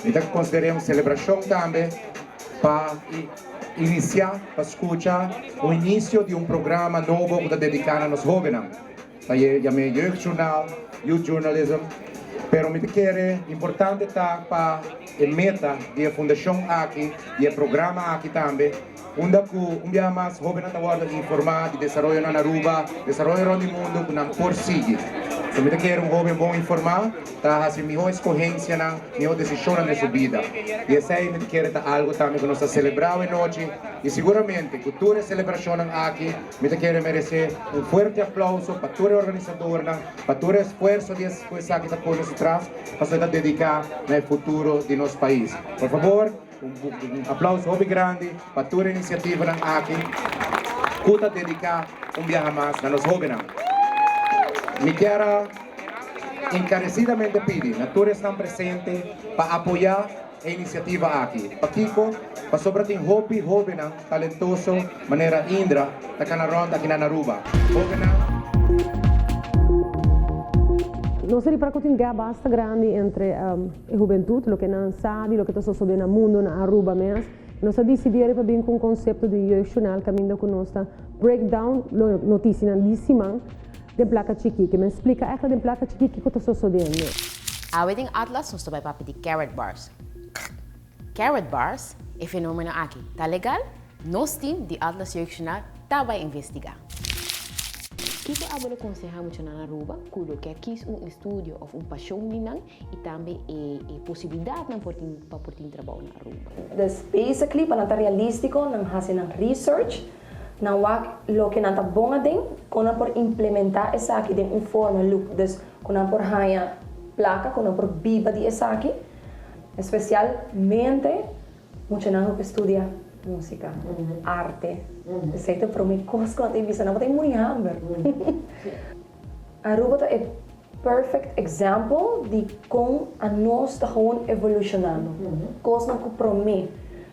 Então consideramos celebração também para iniciar, para escutar o início de programa novo que está dedicado aos jovens. Chamei Jeugdjournaal, Youth Journalism, pero me quer importante tá para a meta da fundação aqui e o programa aqui também, onde mais jovens estão informados de desenvolvimento na Aruba, desenvolvimento no mundo que não por seguir. Se me quer jovem bom informar, tá fazendo melhor escolha na melhor decisão na sua vida. E essa aí me quer algo também que nós celebramos hoje e seguramente cultura e celebração aqui me quer merecer forte aplauso para toda a organizadora, para todo o esforço de coisa que está por nós atrás, para se dedicar no futuro de nosso país. Por favor, aplauso muito grande para toda a iniciativa aqui, que está dedicar dia mais a nós jovens. Me quero encarecidamente pedir, a todos estão presentes para apoiar a iniciativa aqui. Para Kiko, para sobretudo Hopi, jovem, talentoso, maneira Indra, da Canaronda, aqui na Aruba. Não seria para continuar basta grande entre a juventude, o que não sabe, o que está sucedendo no mundo, na Aruba mesmo. Nós decidimos para vir com o conceito de Jeugdjournaal, caminho com nós, breakdown, notícia de semana, de placa chiqui, que me explica é de placa chiqui que está sucedendo. A wedding atlas nós vai para pedir carrot bars. Carrot bars é fenômeno aqui. Tá legal? Nós team de Atlas Jeugdjournaal tá vai investigar. Kiko abro aconselhamos na Aruba, culo que aqui é estúdio ou paixão ninang e também possibilidade para portar trabalho na Aruba. Dus basically, para estar realístico, não fazer research, não lo que não está bom ding, quando por implementar essa aqui de forma look, dus quando por ganhar placa, quando por biba de essa aqui, especialmente muito não estudia música, arte, certo? Para mim, coisas que não tem visto, não tem muito hambre. Aruba é perfect example de como a nós está evolucionando. Coisas não que para mim,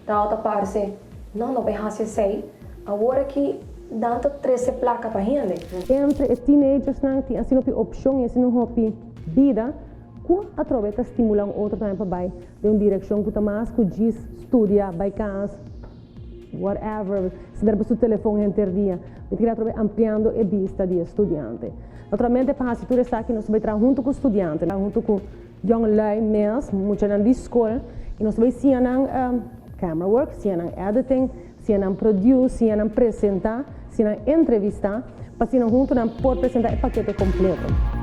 da outra parte, não vai fazer sei. Agora que dá 13 placas para gente. Entre os teenagers não tem assim uma opção e assim uma vida, que aproveita estimular outro também para vai de uma direção que mais que diz estudia, vai casa, whatever, se der para o telefone interdia, eu queria ampliando a vista de estudante. Naturalmente para a tudo está aqui nós vai trabalhar junto com o estudante, junto com young lei mesmo, muito na escola e nós vai ser camera work, se editing, se não produce, se não apresentar, se não entrevistar, para se não junto não pode apresentar o pacote completo.